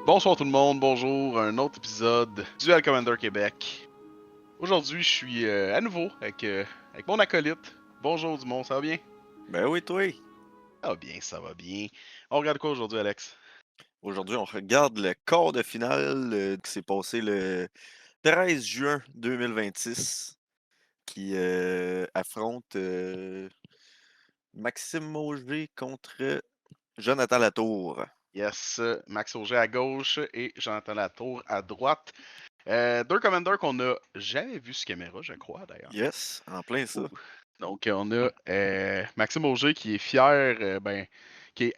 Bonsoir tout le monde, bonjour, un autre épisode du Duel Commander Québec. Aujourd'hui, je suis à nouveau avec mon acolyte. Bonjour Dumont, ça va bien? Ben oui, toi. Ça va bien, ça va bien. On regarde quoi aujourd'hui, Alex? Aujourd'hui, on regarde le quart de finale qui s'est passé le 13 juin 2026, qui affronte Maxime Mauger contre Jonathan Latour. Yes, Max Auger à gauche et Jonathan Latour à droite. Deux commanders qu'on n'a jamais vus sur caméra, je crois d'ailleurs. Yes, en plein Ouh. ça. Donc on a Maxime Auger qui est fier, qui est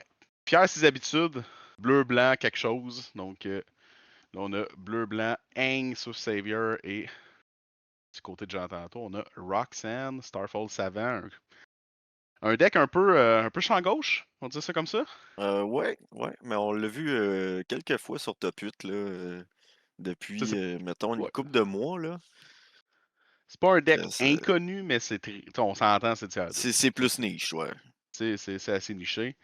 fier de ses habitudes, bleu, blanc, quelque chose. Donc là, on a bleu, blanc, Aang, Swift Savior et du côté de Jonathan Latour, on a Roxanne, Starfall Savant. Un deck un peu champ gauche, on dit ça comme ça? Ouais, ouais, mais on l'a vu quelques fois sur Top 8 là, Ça, depuis, c'est mettons, une ouais. couple de mois. Là. C'est pas un deck Ça- ça- inconnu, mais on s'entend, c'est tier 2. C'est plus niche, ouais. C'est assez niché.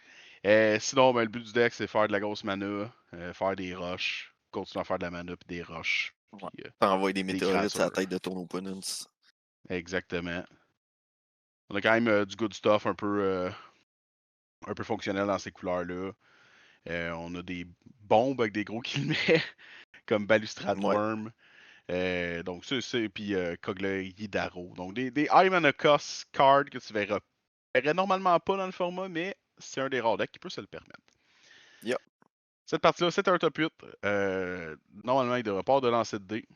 Sinon, ben, le but du deck, c'est faire de la grosse mana, faire des rushs, continuer à faire de la mana puis des rushs, Ouais. puis T'envoies des des météorites à la créatures. tête de ton opponent. Exactement. On a quand même du good stuff un peu fonctionnel dans ces couleurs-là. On a des bombes avec des gros kilmets, comme Balustrade Ouais. Worm. Donc, puis Kog'Maw Hidaro. Donc, des high mana cost cards que tu verrais normalement pas dans le format, mais c'est un des rares decks qui peut se le permettre. Yep. Cette partie-là, c'est un top 8. Normalement, il devrait pas avoir de lancer de dés.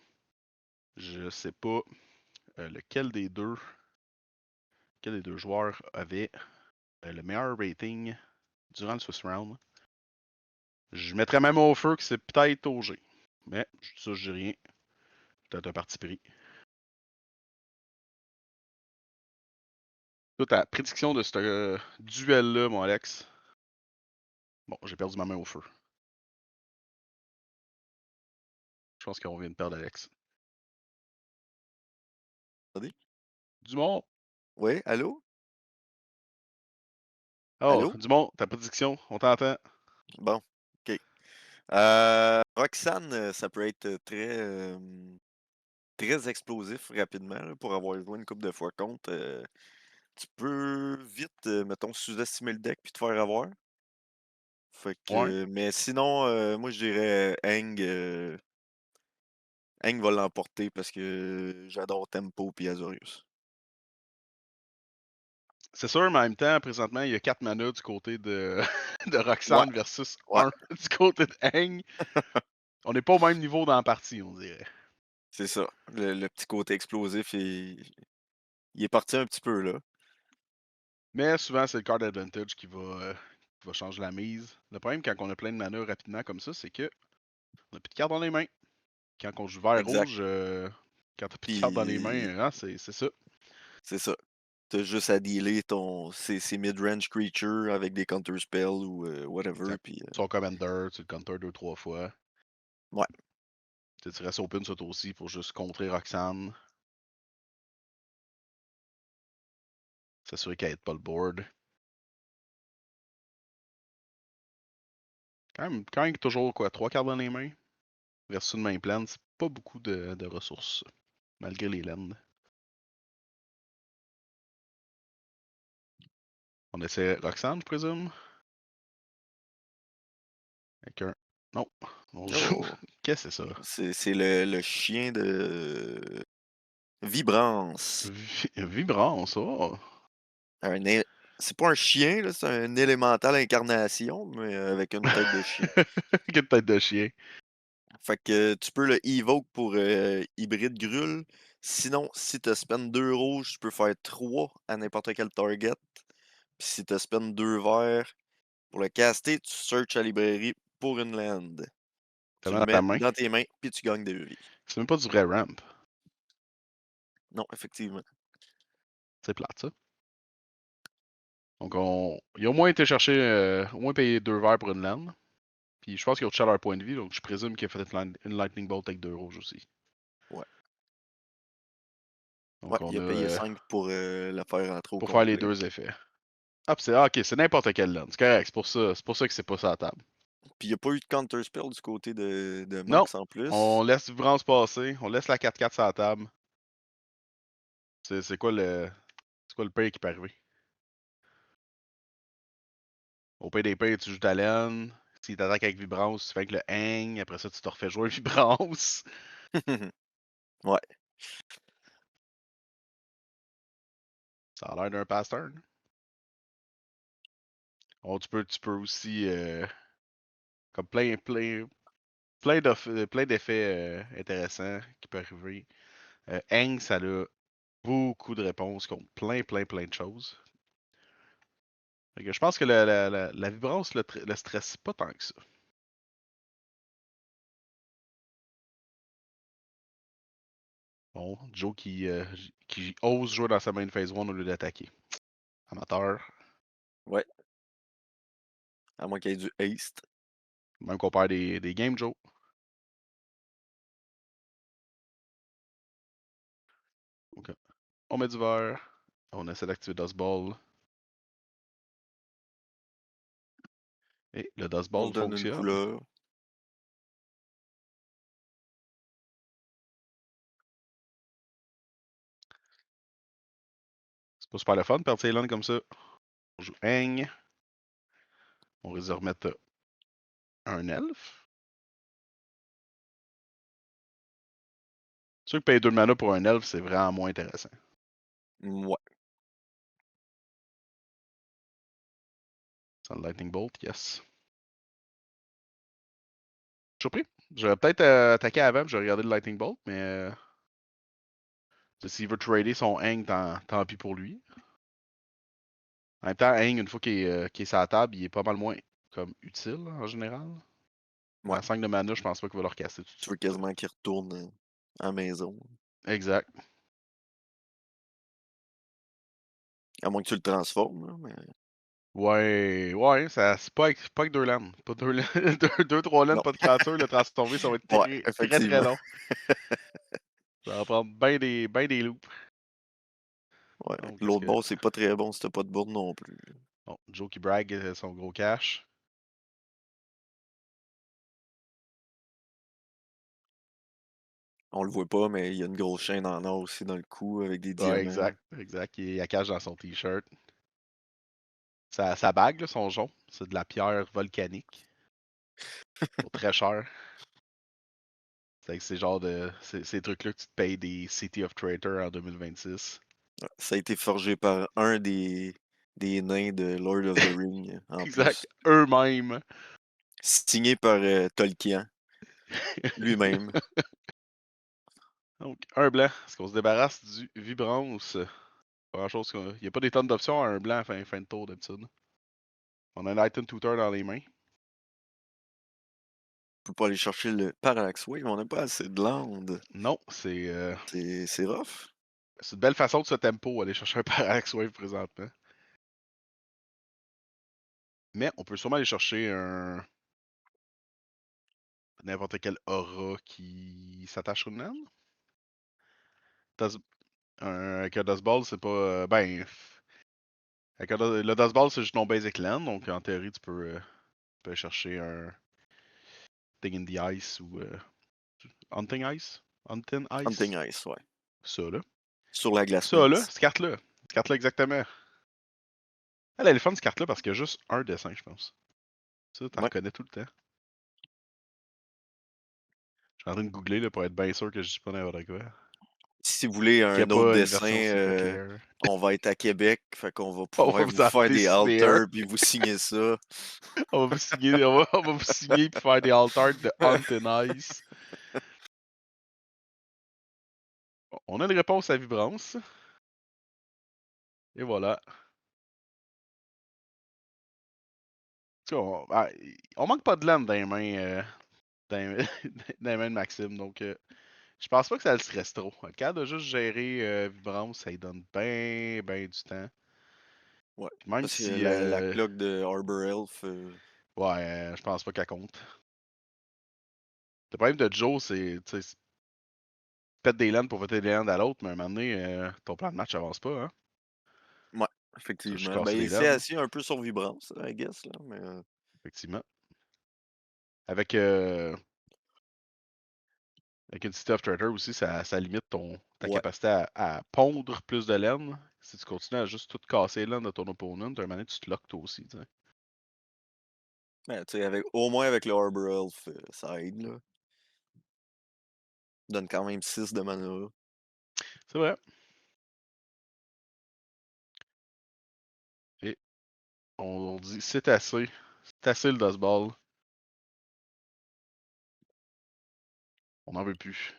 Je sais pas lequel des deux joueurs avait le meilleur rating durant le Swiss Round. Je mettrais même au feu que c'est peut-être OG. Mais ça, je dis rien. Peut-être un parti pris. Toi, ta prédiction de ce duel-là, mon Alex. Bon, j'ai perdu ma main au feu. Je pense qu'on vient de perdre Alex. Attendez. Dumont. Ouais, allô? Oh, Allô? Dumont, ta prédiction, on t'entend. Bon, OK. Roxane, ça peut être très explosif rapidement là, pour avoir joué une couple de fois contre. Tu peux vite, mettons, sous-estimer le deck puis te faire avoir. Fait Ouais. que, mais sinon, moi je dirais Aang, Aang va l'emporter parce que j'adore Tempo puis Azorius. C'est sûr, mais en même temps, présentement, il y a 4 mana du côté de, de Ouais, Roxanne versus ouais, 1 du côté de Hang. On n'est pas au même niveau dans la partie, on dirait. c'est ça. Le petit côté explosif, il est parti un petit peu là. Mais souvent, c'est le card advantage qui va changer la mise. Le problème, quand on a plein de mana rapidement comme ça, c'est que on n'a plus de cartes dans les mains. Quand on joue Exact. vert-rouge, quand t'as plus de cartes dans les Puis mains, hein, c'est ça. c'est ça. T'as juste à dealer ces mid-range creatures avec des counter spells ou whatever. Exact. Puis, Son commander, tu le counter deux, trois fois. ouais, Tu restes open ça toi aussi pour juste contrer Roxanne. S'assurer qu'elle n'aide pas le board. Quand même toujours quoi, trois cartes dans les mains. Versus une main pleine, c'est pas beaucoup de ressources. Malgré les lands. On essaie Roxanne, je présume. Avec un. Non. On joue. oh, Qu'est-ce que c'est ça? c'est le chien de Vibrance. Vibrance, oh. Un é- c'est pas un chien, là, c'est un élémental incarnation, mais avec une tête de chien. Quelle tête de chien. Fait que tu peux le evoke pour hybride grul. Sinon, si tu spend 2 rouges, tu peux faire 3 à n'importe quel target. Puis si tu spend 2 verts, pour le caster, tu searches à la librairie pour une land. T'as Tu mal le dans ta mets main. dans tes mains, puis tu gagnes 2 vies. C'est même pas du vrai ramp. Non, effectivement. C'est plate, ça. Donc, il a au moins été chercher, au moins payé deux verres pour une land. Puis je pense qu'ils ont touché à leur point de vie, donc je présume qu'il a fait une Lightning Bolt avec deux rouges aussi. Ouais. Ouais, Donc, on il a a payé 5 pour la faire rentrer au pour faire les complet. deux effets. Ah, ok, c'est n'importe quelle land. C'est correct, c'est pour ça que c'est pas ça à la table. Puis il y a pas eu de counter spell du côté de Non, Max en plus. on laisse Vibrance passer, on laisse la 4-4 sur la table. C'est quoi le pire qui peut arriver? Au pire des pires, tu joues ta laine. S'il t'attaque avec Vibrance, tu fais avec le hang. Après ça, tu te refais jouer Vibrance. Ouais. Ça a l'air d'un pass turn. Oh, tu peux aussi. Comme plein d'effets intéressants qui peuvent arriver. Hang, ça a beaucoup de réponses contre plein de choses. Fait que je pense que la vibrance le stresse pas tant que ça. Bon, Joe qui ose jouer dans sa main phase 1 au lieu d'attaquer. Amateur. Ouais. À moins qu'il y ait du haste. Même qu'on perd des games, Joe. Ok. On met du verre. On essaie d'activer Dust Ball. Et le Dust On Ball se donne une fonctionne. couleur. C'est pas super le fun de perdre ses landes comme ça. On joue Hang. On risque de remettre un elfe. Sûr que payer 2 de mana pour un elfe, c'est vraiment moins intéressant. Ouais. Sans le Lightning Bolt, yes. Surpris. J'aurais peut-être attaqué avant, puis j'aurais regardé le Lightning Bolt, mais s'il veut trader son Hang, tant pis pour lui. En même temps, Hang, une fois qu'il est sur la table, il est pas mal moins comme utile en général. Ouais. À 5 de mana, je pense pas qu'il va le recasser tout de Tu veux suite. quasiment qu'il retourne à la maison. Exact. À moins que tu le transformes, là, mais. Ouais, c'est pas avec 2 landes. Pas deux, deux, 3 landes, Non. pas de créature, le transformer, ça va être Ouais, très effectivement. long. Ça va prendre bien des loops. Ouais. Donc, qu'est-ce L'autre que. bord, c'est pas très bon si t'as pas de board non plus. Bon, Joe qui brague son gros cash. On le voit pas, mais il y a une grosse chaîne en or aussi dans le cou avec des Ouais, diamants. exact. Il a cash dans son t-shirt. Sa bague, là, son jonc, c'est de la pierre volcanique. Pour très cher. C'est genre de. Ces trucs-là que tu te payes des City of Traitor en 2026. Ouais, ça a été forgé par un des nains de Lord of the Ring, en Exact. plus. Eux-mêmes. Signé par Tolkien lui-même. Donc, un blanc. Est-ce qu'on se débarrasse du vibrance? Pas grand-chose. Il n'y a pas des tonnes d'options à un blanc à fin de tour d'habitude. On a un item tutor dans les mains. On peut pas aller chercher le Parallax Wave, on n'a pas assez de land. Non, c'est C'est rough. une belle façon de se tempo, aller chercher un Parallax Wave présentement. Mais on peut sûrement aller chercher n'importe quel aura qui s'attache au naine. Avec un Dust Ball, c'est pas. Le Dust Ball, c'est juste non basic land, donc en théorie, tu peux aller chercher un Thing in the Ice ou Hunting Ice. Hunting Ice. Hunting Ice, ouais. Ça là. Sur la glace Ça là, mise. cette carte-là. Cette carte-là, exactement. Elle est le fun, cette carte-là, parce qu'il y a juste un dessin, je pense. Ça, t'en Ouais. reconnais tout le temps. Je suis en train de googler là, pour être bien sûr que je dis pas n'importe quoi. Si vous voulez Qu'il n'y a un autre pas une dessin, version Secret Lair. on va être à Québec, fait qu'on va On va pouvoir vous vous en faire des dessiner un. halters puis vous signer ça. On va vous signer, on va vous signer puis faire des altars de Hunt and Ice. On a une réponse à vibrance. Et voilà. Tu sais, on manque pas de laine dans les mains, dans, dans les mains de Maxime, donc je pense pas que ça le stresse trop. Le cas de juste gérer vibrance, ça lui donne ben du temps. Ouais. Puis même Parce que si, la cloque de Arbor Elf, ouais, je pense pas qu'elle compte. Le problème de Joe, c'est, tu sais, pète des laines pour voter des laines à l'autre, mais à un moment donné, ton plan de match avance pas, hein. ouais, Tu vas juste effectivement. Ben, casser il les s'est laines, assis un peu sur vibrance, I guess, là, mais effectivement. Avec, avec une City of Treasure aussi, ça limite ta Ouais. capacité à pondre plus de laine. Si tu continues à juste tout casser laine de ton opponent, d'un moment donné, tu te loques toi aussi, tu sais. Mais tu sais, au moins avec le Arbor Elf, ça aide, là. Donne quand même 6 de mana. C'est vrai. Et on dit c'est assez. C'est assez le Dust Ball. On n'en veut plus.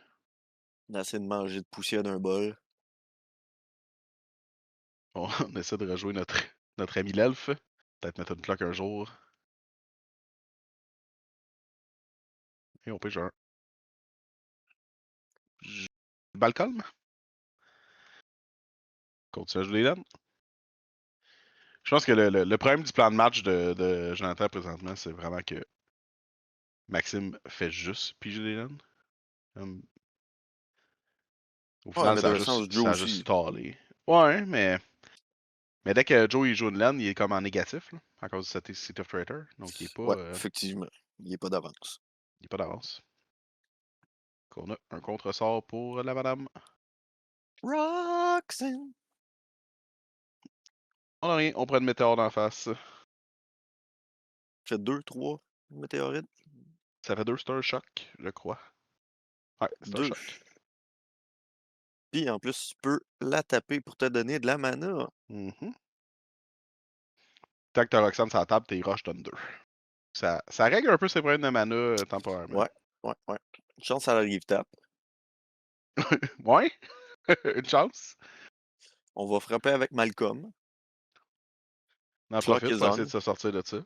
On essaie de manger de poussière d'un bol. On essaie de rejouer notre ami l'elfe. Peut-être mettre une cloque un jour. Et on peut jouer un. Balcom? Continue à jouer les laines. Je pense que le problème du plan de match de Jonathan présentement, c'est vraiment que Maxime fait juste piger des laines. Au Ouais, final, mais d'un sens, ça Joe a juste aussi. stallé. Ouais, mais dès que Joe il joue une laine, il est comme en négatif, là, à cause de cette City of Traitor. Donc Ouais, effectivement. Il est pas d'avance. il est pas d'avance. Donc, on a un contre-sort pour la madame. Roxanne! On a rien, on prend une météore d'en face. Fait 2, 3 météorites. Ça fait 2 Star Shock, je crois. Ouais, Star 2. Shock. Puis en plus, tu peux la taper pour te donner de la mana. Mhm. Tant que t'as Roxanne sur la table, tes rushs donnent 2. Ça règle un peu ses problèmes de mana temporairement. Ouais, ouais, ouais. Une chance à la rive tap. Ouais, une chance. On va frapper avec Malcolm. On en Clock profite is pour essayer on. de se sortir de ça.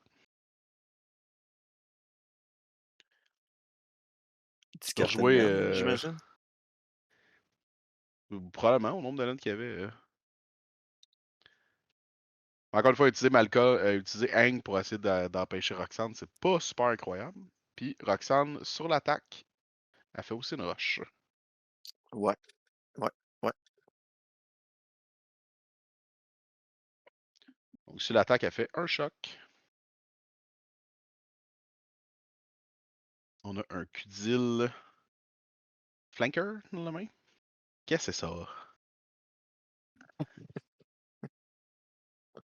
10 Tu peux cartes rejouer admin, j'imagine. probablement au nombre de laines qu'il y avait. Encore une fois, utiliser Hang pour essayer d'empêcher Roxanne, c'est pas super incroyable. Puis Roxanne, sur l'attaque, elle fait aussi une rush. Ouais, ouais, ouais. Donc sur l'attaque, elle fait un choc. On a un Kudil Flanker dans la main. Qu'est-ce que c'est ça?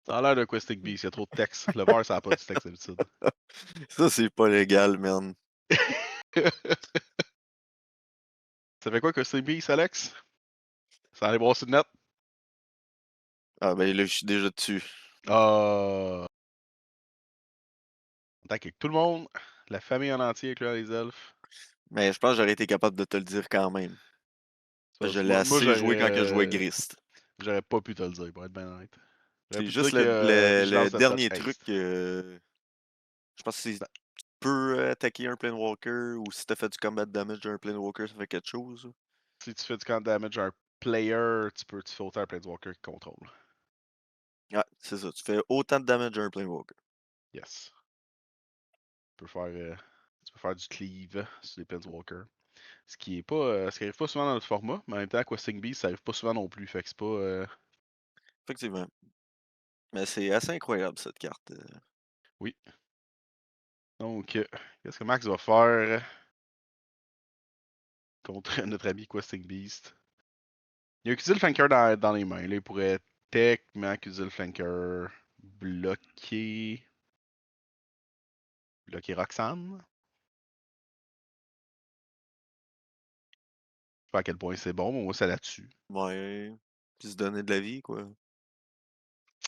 Ça a l'air d'un Questing Beast, il y a trop de texte. Le VAR, ça n'a pas du texte d'habitude. Ça, c'est pas légal, man. Ça fait quoi Questing Beast, Alex? Ça allait brasser de net? Ah, ben là, je suis déjà dessus. Ah. On attaque avec tout le monde. La famille en entier, incluant les elfes. Mais je pense que j'aurais été capable de te le dire quand même. Parce que je l'ai Moi assez joué quand que je jouais Grist. j'aurais pas pu te le dire, pour être bien honnête. J'aurais C'est pu te juste dire que le Vigilance Tempête dernier truc. Haste. Je pense que c'est Ça- tu peux attaquer un Planewalker ou si t'as fait du combat damage d'un Planewalker, ça fait quelque chose. Si tu fais du camp damage à un player, tu fais autant un Planeswalker qui contrôle. Ouais, c'est ça. Tu fais autant de damage à un Planewalker. Yes. Tu peux faire du cleave sur les Planeswalkers. Ce qui arrive pas souvent dans notre format, mais en même temps, Questing Beast, ça arrive pas souvent non plus. Fait que c'est pas. Effectivement. Mais c'est assez incroyable cette carte. Oui. Donc, qu'est-ce que Max va faire contre notre ami Questing Beast? Il a utilisé le flanker dans les mains. Là, il pourrait techniquement utiliser le flanker bloquer. Bloquer Roxanne. Je sais pas à quel point c'est bon, mais moi ça là-dessus. Ouais. Puis se donner de la vie, quoi.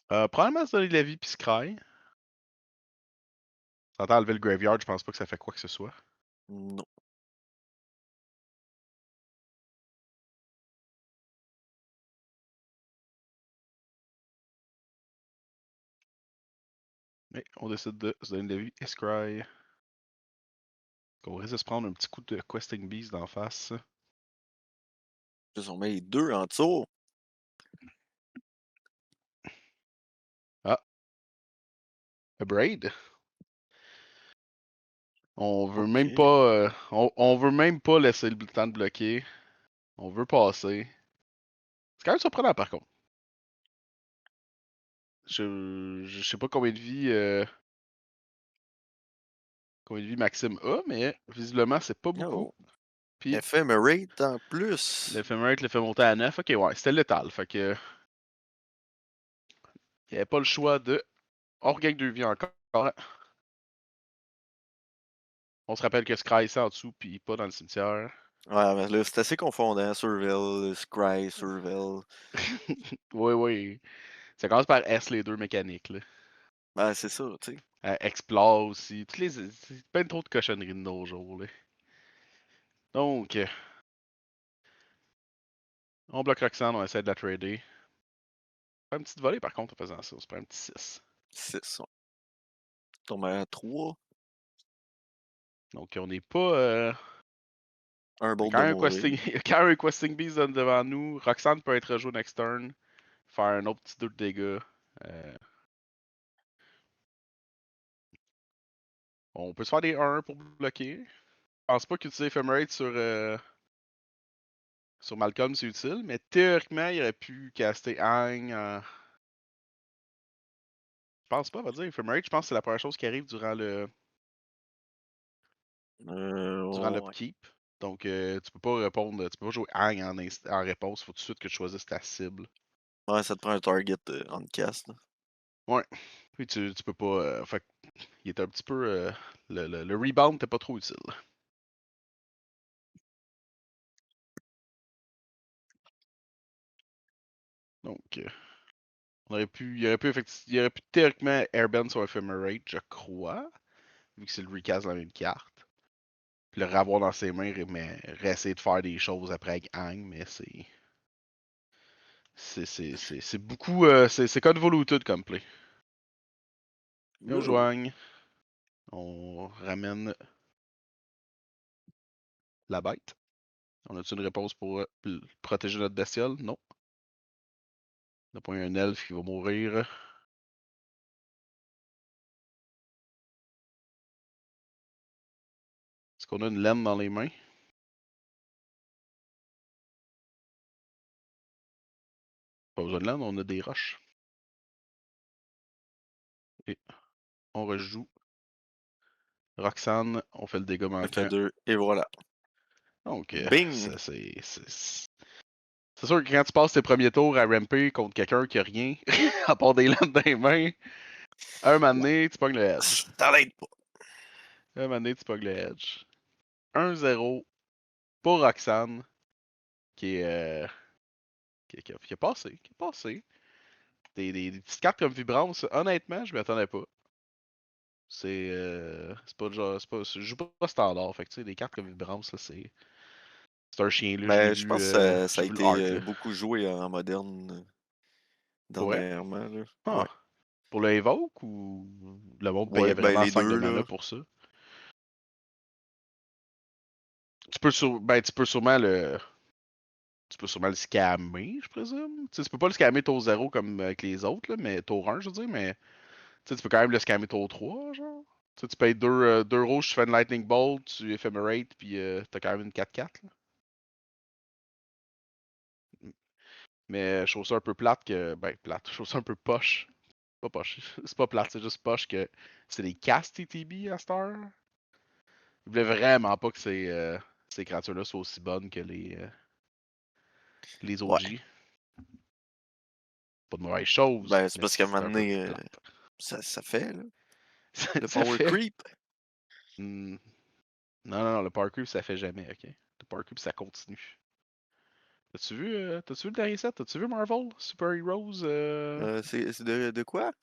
Probablement se donner de la vie puis Scry. S'entend enlever le graveyard, je pense pas que ça fait quoi que ce soit. Non. Mais on décide de se donner de la vie et Scry. On risque de se prendre un petit coup de Questing Beast d'en face. Plus on met les deux en dessous. Ah, a Braid. On veut même OK. pas. On veut même pas laisser le temps de bloquer. On veut passer. C'est quand même surprenant par contre. Je sais pas combien de vie. combien de vie Maxime a, mais visiblement, c'est pas beaucoup. Oh. Puis Ephemerate en plus. l'éphémérite le fait monter à 9. Ok, ouais, c'était létal. Fait que il n'y avait pas le choix de. On regagne 2 vies encore. On se rappelle que Scry c'est en dessous, puis pas dans le cimetière. Ouais, mais là, c'est assez confondant. Surveil, Scry, Surveil. Oui, oui. Ça commence par S, les deux mécaniques. Là. Ben, c'est ça, tu sais. Explore aussi. C'est plein trop de cochonneries de nos jours. Là. Donc, on bloque Roxanne, on essaie de la trader. Pas une petite volée par contre en faisant ça. C'est pas un petit 6. 6. Tombe à 3. Donc, on n'est pas. Un bolt Quand de un mourir. questing, quand un questing beast donne devant nous, Roxanne peut être rejoué next turn, faire un autre petit 2 de dégâts. On peut se faire des 1 pour bloquer. Je pense pas qu'utiliser Ephemerate sur Malcolm c'est utile, mais théoriquement il aurait pu caster Hang. Je pense pas, on va dire Ephemerate, je pense que c'est la première chose qui arrive durant Ouais. l'upkeep. Donc tu peux pas répondre, tu peux pas jouer Hang en réponse, faut tout de suite que tu choisisses ta cible. Ouais, ça te prend un target on cast. Là. Ouais. Puis tu peux pas. Fait il est un petit peu. Le rebound n'était pas trop utile. Donc, il aurait pu théoriquement airbend sur Ephemerate, je crois, vu que c'est le recast de la même carte. Puis le revoir dans ses mains, mais essayer de faire des choses après avec Hang, mais c'est beaucoup. C'est convoluted comme play. Et on joue Yo. Hang, on ramène la bête. On a-tu une réponse pour protéger notre bestiole? Non. On n'a pas eu un elfe qui va mourir. Est-ce qu'on a une laine dans les mains? Pas besoin de laine, on a des roches. Et on rejoue. Roxanne, on fait le dégât Ça fait manquant. 2. Et voilà. Donc, Bing! c'est sûr que quand tu passes tes premiers tours à ramper contre quelqu'un qui a rien, à part des lames dans les mains, un moment donné, tu pognes le edge. Ça l'aide pas. Un moment donné, tu pognes le edge. 1-0 pour Roxanne, qui est. Qui a passé. Qui a passé. Des petites cartes comme Vibrance, honnêtement, je m'y attendais pas. C'est pas le genre. Je joue pas standard. Fait que tu sais, des cartes comme Vibrance, là, c'est un chien là, Ben, je pense que ça a j'ai vu le été art là. beaucoup joué en moderne Pour vrai? dernièrement. Là. Ah. Ouais. Pour le Evoke ou le monde payait Ouais, ben vraiment les 5 de deux, mana là. pour ça? Tu peux sûrement le. Tu peux sûrement le scammer, je présume. Tu sais, tu peux pas le scammer tour 0 comme avec les autres, là, mais tour 1, je veux dire, mais tu peux quand même le scammer tour 3, genre. Tu sais, tu payes 2 rouges, tu fais une Lightning Bolt, tu ephemerate, puis t'as quand même une 4-4. Là. Mais je trouve ça un peu plate que. Ben, plate. Je trouve ça un peu poche. Pas poche. C'est pas plate, c'est juste poche que c'est des cast TTB à cette heure. Je voulais vraiment pas que ces créatures-là soient aussi bonnes que les Ouais. OG. Pas de mauvaise chose, Ben, c'est mais parce qu'à un c'est moment un peu donné, plate. ça fait, là. ça, Le ça power fait. creep. Hmm, non, non, non, le parkour, ça fait jamais, ok? Le parkour, ça continue. T'as-tu vu le dernier set? T'as-tu vu Marvel? Super Heroes? C'est de quoi?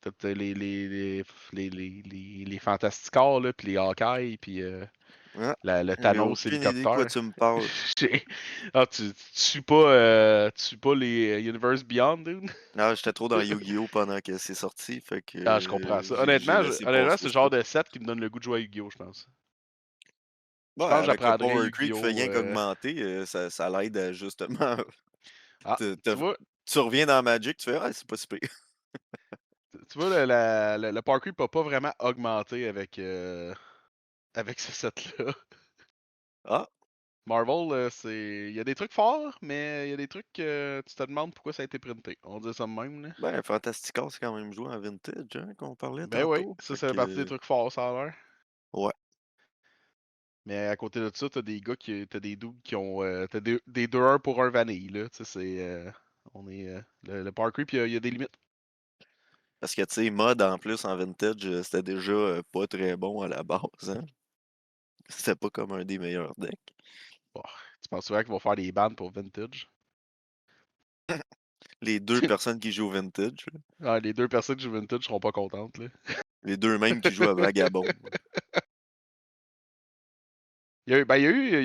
T'as les Fantasticars, là, puis les Hawkeye, puis Ah, le j'ai Thanos aucune idée de quoi hélicoptère. tu me parles. Ah, tu suis pas les Universe Beyond, dude? Ah, j'étais trop dans Yu-Gi-Oh! Pendant que c'est sorti, fait que Ah, je comprends ça. j'ai Honnêtement, laissé honnêtement, passer c'est le ça. genre de set qui me donne le goût de jouer à Yu-Gi-Oh, je pense. Ouais, Je pense que avec le j'apprendrais power creep fait Yu-Gi-Oh! rien qu'augmenter, ça l'aide à justement Ah, te tu te vois, tu reviens dans Magic, tu fais: «Ah, c'est pas si pire». tu vois le parkour peut pas vraiment augmenter avec ce set-là. Ah, Marvel, il y a des trucs forts, mais il y a des trucs que tu te demandes pourquoi ça a été printé. On dit ça de même, là. ben, Fantastica, c'est quand même joué en vintage, hein, qu'on parlait Ben oui, tantôt. ça, Fait ça fait partie des que trucs forts, ça a l'air. Ouais. Mais à côté de ça, t'as des gars qui. T'as des dudes qui ont. T'as des 2-1 pour un vanille, là. Tu sais, c'est. On est. Le Power Creep, il y a des limites. Parce que, tu sais, mode en plus en vintage, c'était déjà pas très bon à la base, hein. C'était pas comme un des meilleurs decks. Bon, tu penses souvent qu'ils vont faire des bans pour Vintage? Les deux personnes qui jouent au vintage, là. Ah, les deux personnes qui jouent Vintage seront pas contentes, là. Les deux mêmes qui jouent à Vagabond. Il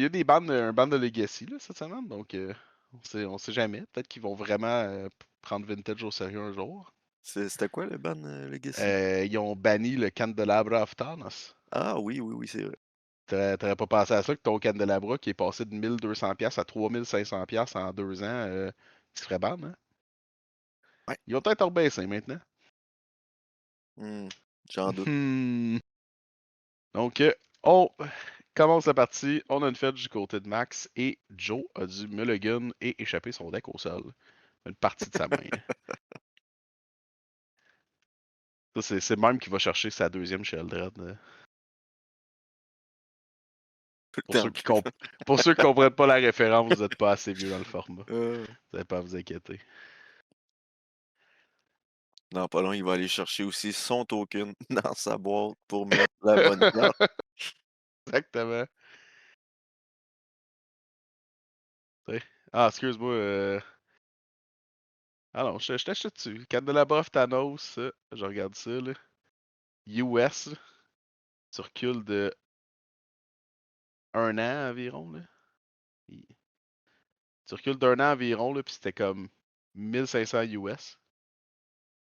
y a des bandes, un ban de Legacy là, cette semaine, donc on sait jamais. Peut-être qu'ils vont vraiment prendre Vintage au sérieux un jour. C'était quoi le ban Legacy? Ils ont banni le Candelabra of Thanos. Ah oui, oui, oui, c'est vrai. T'aurais pas pensé à ça que ton Candelabra qui est passé de 1200$ à 3500$ en 2 ans, il se ferait ban, hein? Ouais. Ils vont peut-être rebaisser maintenant. Hmm, j'en doute. Hmm. Donc, on commence la partie. On a une fête du côté de Max et Joe a dû mulligan et échapper son deck au sol. Une partie de sa main. Ça, c'est le même qui va chercher sa deuxième chez Eldred. Tout le Pour temps ceux qui plus. pour ceux qui comprennent pas la référence, vous n'êtes pas assez vieux dans le format. Euh, Vous n'avez pas à vous inquiéter. Dans pas long, il va aller chercher aussi son token dans sa boîte pour mettre la bonne carte. Exactement. T'sais. Ah, excuse-moi. Ah non, je t'achète dessus. Candelabra Thanos, je regarde ça, là. US, là, tu recules de 1 an environ, là. Il- Tu recules d'un an environ, là, puis c'était comme 1500 US.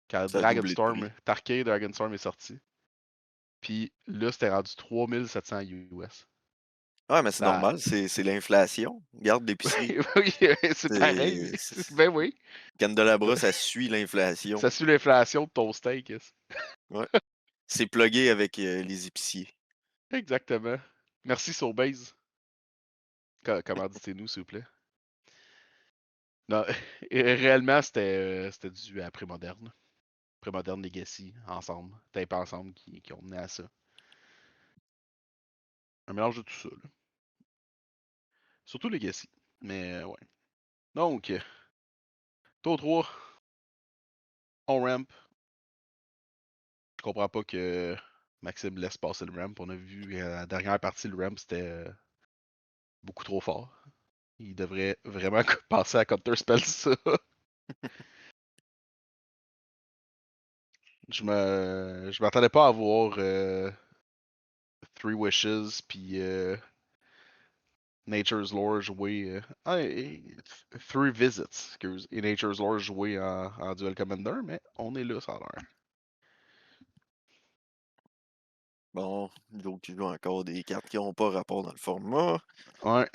Quand Ça a doublé de Dragonstorm, prix. Tarkay Dragonstorm est sorti. Puis là, c'était rendu 3700 US. Ah, mais c'est Ça... normal, c'est l'inflation. Garde l'épicerie. Oui, oui, c'est pareil. Ben oui. Candelabra, ça suit l'inflation. Ça suit l'inflation de ton steak. Ouais. C'est plugué avec les épiciers. Exactement. Merci Sobase. Commanditez-nous, s'il vous plaît. Non, réellement, c'était dû à Prémoderne. Prémoderne Legacy, ensemble. Tape ensemble qui ont mené à ça. Un mélange de tout ça, là. Surtout Legacy. Mais ouais. Donc, tour 3, on ramp. Je comprends pas que Maxime laisse passer le ramp. On a vu la dernière partie, le ramp, c'était beaucoup trop fort. Il devrait vraiment passer à Counterspell ça. Je m'attendais pas à voir Three Wishes puis Nature's Lore jouer. Three Visits, excuse. Et Nature's Lore jouer en Duel Commander, mais on est là, ça a l'air. Bon, d'autres qui jouent encore des cartes qui n'ont pas rapport dans le format. Ouais,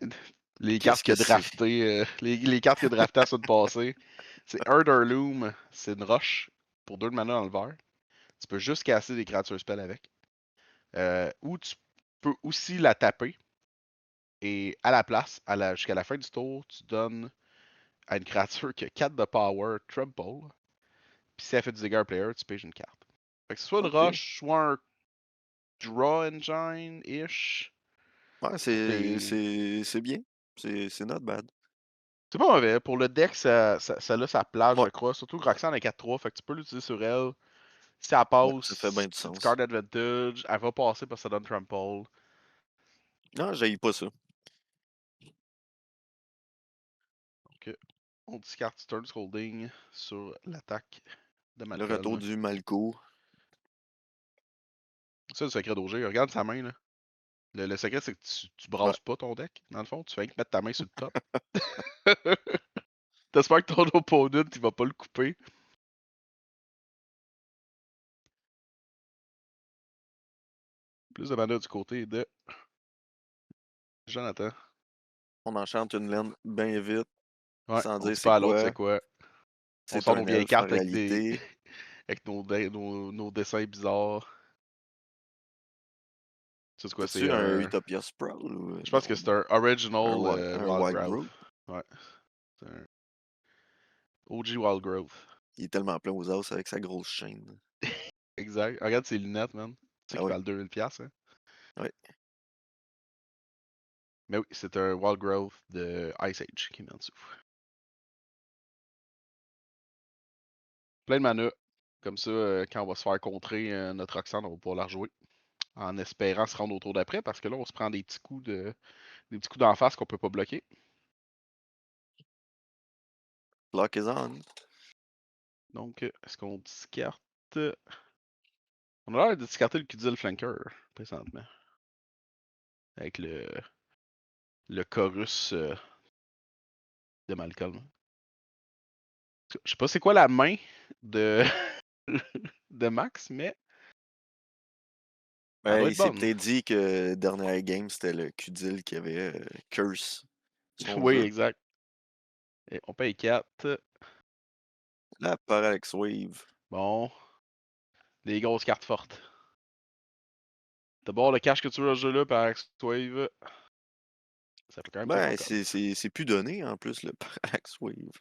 les cartes Qu'est-ce qu'il que a c'est? draftées, les cartes qu'il a draftées à la semaine passée. C'est Loom, c'est une roche pour 2 de mana dans le vert. Tu peux juste casser des créatures spell avec. Ou tu peux aussi la taper. Et à la place, jusqu'à la fin du tour, tu donnes à une créature qui a 4 de power, Trample. Puis si elle fait du dégât à un player, tu piges une carte. Fait que c'est soit une OK. rush, soit un draw engine-ish. Ouais, C'est c'est bien. C'est not bad. c'est pas mauvais. Pour le deck, ça a sa place, je Ouais, crois. Surtout que Roxanne a 4-3, fait que tu peux l'utiliser sur elle. Si elle ouais, ça fait passe, bien du c'est du sens. card advantage. Elle va passer parce que ça donne Trample. Non, j'haïs pas ça. Donc, on discarte Stern's Holding sur l'attaque de Le retour Malcolm. du Malco. C'est le secret d'OG. Regarde sa main, là. Le secret, c'est que tu Ouais. brasses pas ton deck, dans le fond. Tu fais que mettre ta main sur le top. T'espères que ton opponent, il va pas le couper. Plus de mana du côté de Jonathan. On enchante une laine bien vite, Ouais, sans on dire dit c'est pas à l'autre, c'est quoi. quoi. On C'est sort nos un vieilles elfe en cartes réalité. avec nos dessins bizarres. Tu sais c'est quoi, c'est C'est-tu un un. Utopia Sprawl ou Je pense que non? c'est un Original Un Wild Wild Growth. Growth? Ouais. C'est un OG Wild Growth. Il est tellement plein aux os avec sa grosse chaîne. Exact. Regarde ses lunettes, man. Tu sais Ah qu'il oui. valent 2000$, hein. Ouais. Mais oui, c'est un Wild Growth de Ice Age qui met en dessous. Plein de mana. Comme ça, quand on va se faire contrer notre Roxanne, on va pouvoir la rejouer. En espérant se rendre au tour d'après, parce que là, on se prend des petits coups d'en face qu'on peut pas bloquer. Lock is on. Donc, est-ce qu'on discarte? On a l'air de discarter le Cudil Flanker, présentement. Avec le chorus de Malcolm. Je sais pas c'est quoi la main de, de Max, mais elle Ben, doit il être s'est bonne. peut-être dit que dernière game, c'était le Cudil qui avait curse son Oui, jeu. exact. Et on paye 4. La Parallax Wave. Bon, des grosses cartes fortes. D'abord, le cash que tu as ce jeu-là par X-Wave, ça peut quand même Ben, fuck off. c'est plus donné en plus, le Parallax Wave.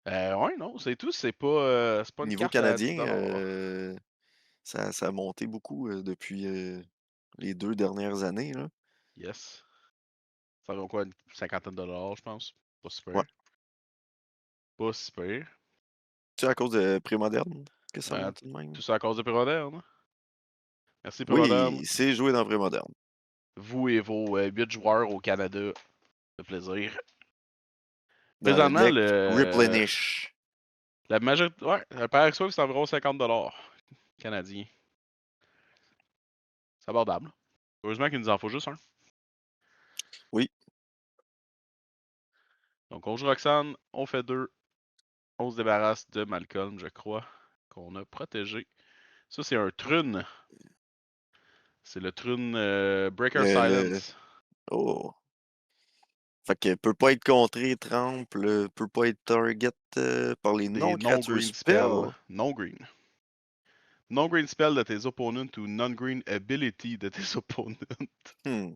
Ouais, non, c'est tout. C'est pas une Niveau carte à canadien, 10$. ça a monté beaucoup depuis les 2 dernières années, là. Yes. Ça vaut quoi, une cinquantaine de dollars, je pense. Pas Ouais. super. Pas super. C'est à cause de Prémoderne que ça Euh, monte de même? tout ça à cause de Prémoderne. Merci Prémoderne. Oui, c'est joué dans Prémoderne. Vous et vos 8 joueurs au Canada. Ça fait plaisir. Dans le Présentement, deck Replenish. la majorité. Ouais, le par X-Wave, c'est environ 50$ canadiens. C'est abordable. Heureusement qu'il nous en faut juste un. Oui. Donc on joue Roxanne, on fait 2. On se débarrasse de Malcolm, je crois, qu'on a protégé. Ça, c'est un Trune. C'est le Trune Breaker Le... Silence. Oh. Fait que peut pas être contré, trample, peut pas être target par les Des non-creatures non-green spells. spells. Non-green. Non-green spell de tes opponents ou non-green ability de tes opponents. Hmm.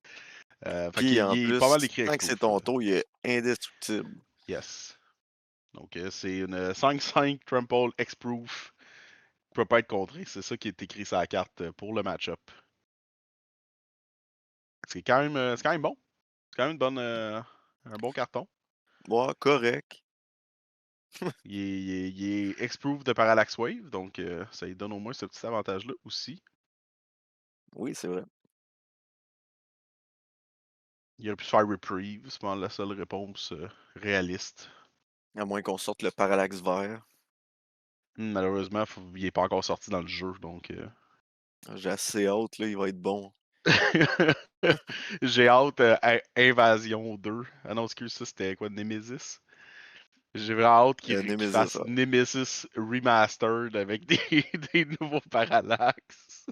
Fait Puis qu'il en est pas plus, mal écrit tant que c'est exproof. ton tour, il est indestructible. Yes. Donc c'est une 5-5 trample exproof. Peut pas être contré. C'est ça qui est écrit sur la carte pour le match-up. C'est quand même bon. C'est quand même un bon carton. Ouais, correct. Il est exproof de Parallax Wave, donc ça lui donne au moins ce petit avantage-là aussi. Oui, c'est vrai. Il aurait pu se faire reprieve, c'est pas la seule réponse réaliste. À moins qu'on sorte le parallaxe vert. Malheureusement, il est pas encore sorti dans le jeu, donc. J'ai assez hâte, là, il va être bon. J'ai hâte Invasion 2. Ah non, excuse, ça c'était quoi, Nemesis? J'ai vraiment hâte qu'il Nemesis, fasse ouais. Nemesis Remastered avec des nouveaux parallaxes.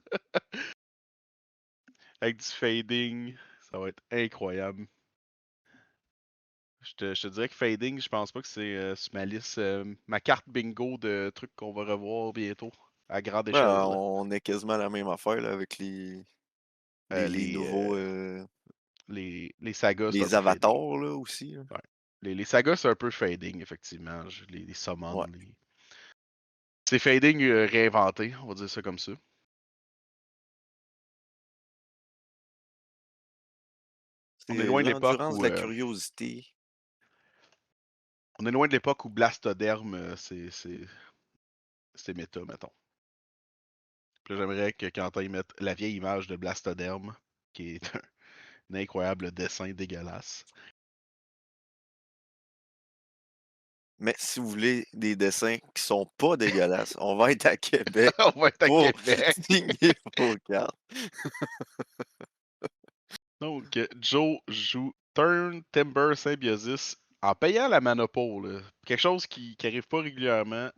Avec du fading. Ça va être incroyable. Je te dirais que fading, je pense pas que c'est sur ma liste. Ma carte bingo de trucs qu'on va revoir bientôt à grande Ben, échelle. on est quasiment à la même affaire là, avec Euh, les les, nouveaux les sagas, c'est un les peu fading. avatars là, aussi, là. Ouais. Les sagas, c'est un peu fading, effectivement. Les summons. Ouais. C'est fading réinventé, on va dire ça comme ça. On est C'est loin de l'époque l'endurance de où la curiosité. on est loin de l'époque où Blastoderm c'est méta, mettons. Puis là, j'aimerais que Quentin y mette la vieille image de Blastoderm, qui est un incroyable dessin dégueulasse. Mais si vous voulez des dessins qui sont pas dégueulasses, on va être à Québec On va être à pour Québec. signer vos cartes. Donc, Joe joue Turn Timber Symbiosis en payant la Manopole. Quelque chose qui arrive pas régulièrement.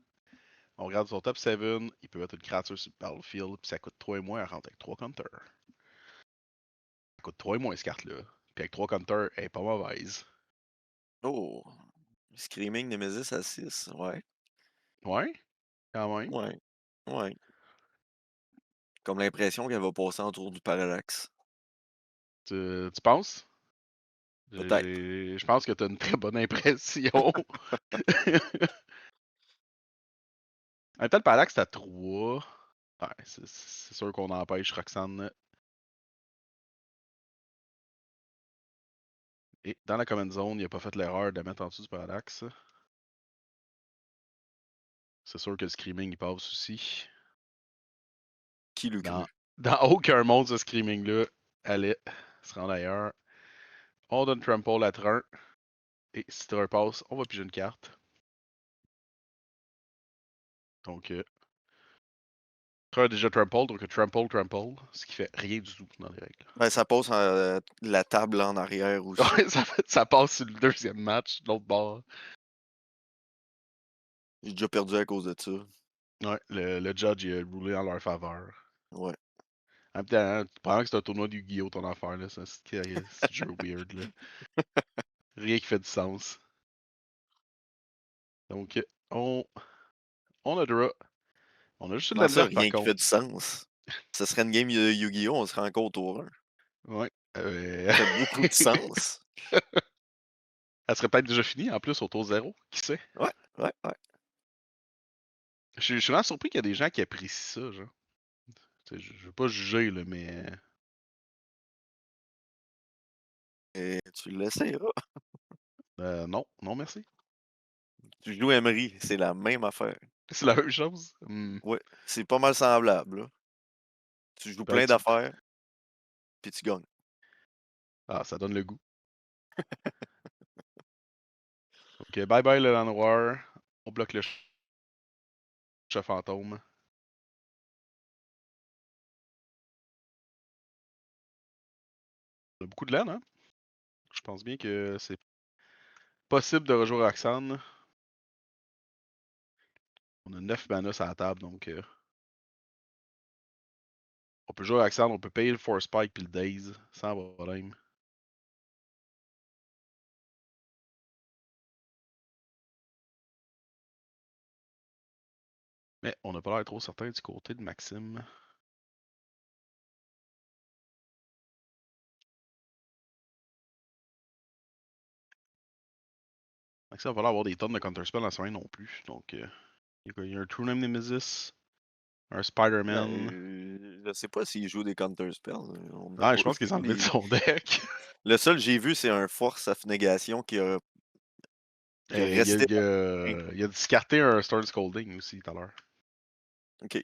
On regarde son top 7, il peut mettre une créature sur le battlefield, puis ça coûte 3 et moins à rentrer avec 3 counters. Ça coûte 3 et moins, cette carte-là. Puis avec 3 counters, elle est pas mauvaise. Oh, Screaming Nemesis à 6, ouais. Ouais, quand même. Ouais, ouais. Comme l'impression qu'elle va passer en tour du parallaxe. Tu penses? Peut-être. Je pense que tu as une très bonne impression. Un tel parallaxe, t'as 3. Ouais, c'est sûr qu'on empêche Roxanne Et dans la command zone, il a pas fait l'erreur de mettre en dessous du parallaxe. C'est sûr que le screaming il passe aussi. Qui le Dans, cru? dans aucun monde, ce screaming-là allait se rendre ailleurs. On donne trample à Trin. Et si tu repasses, on va piger une carte. Donc, Trin a déjà trample, donc trample, ce qui fait rien du tout dans les règles. Ben, ça passe la table en arrière aussi. Ouais, ça passe sur le deuxième match, de l'autre bord. J'ai déjà perdu à cause de ça. Ouais, le judge il a roulé en leur faveur. Ouais. En même temps, hein, pendant que c'est un tournoi du Yu-Gi-Oh! Ton affaire, là, c'est jeu weird, là. Rien qui fait du sens. Donc, on a draw. On a juste de Comment la ça, misère par rien qui fait contre. du sens? Ce serait une game de Yu-Gi-Oh! On serait encore au tour 1. Ouais. Ça fait beaucoup de sens. Elle serait peut-être déjà finie en plus au tour 0, qui sait? Ouais, ouais, ouais. Je suis vraiment surpris qu'il y a des gens qui apprécient ça, genre. Je veux pas juger, là, mais. Et tu l'essayeras. Non, non merci. Tu joues Emery, c'est la même affaire. C'est la même chose. Ouais, c'est pas mal semblable, là. Tu joues Ben, plein d'affaires, puis tu gagnes. Ah, ça donne le goût. Ok, bye bye le Land Noir. On bloque le chat fantôme. On a beaucoup de laine, hein? Je pense bien que c'est possible de rejouer Roxanne. On a 9 mana sur la table, donc on peut jouer Roxanne, on peut payer le Force Spike puis le Daze sans problème. Mais on n'a pas l'air trop certain du côté de Maxime. Maxime va falloir avoir des tonnes de counterspell dans sa main non plus. Donc, il y a un True Name Nemesis, un Ben, Spider-Man. je sais pas s'il joue des counterspells. On n'a Ah, pas je pense qu'ils vu ont enlevé de les. son deck. Le seul que j'ai vu, c'est un Force of Négation qui a Et resté. il a discarté un Stern Scolding aussi tout à l'heure. Ok.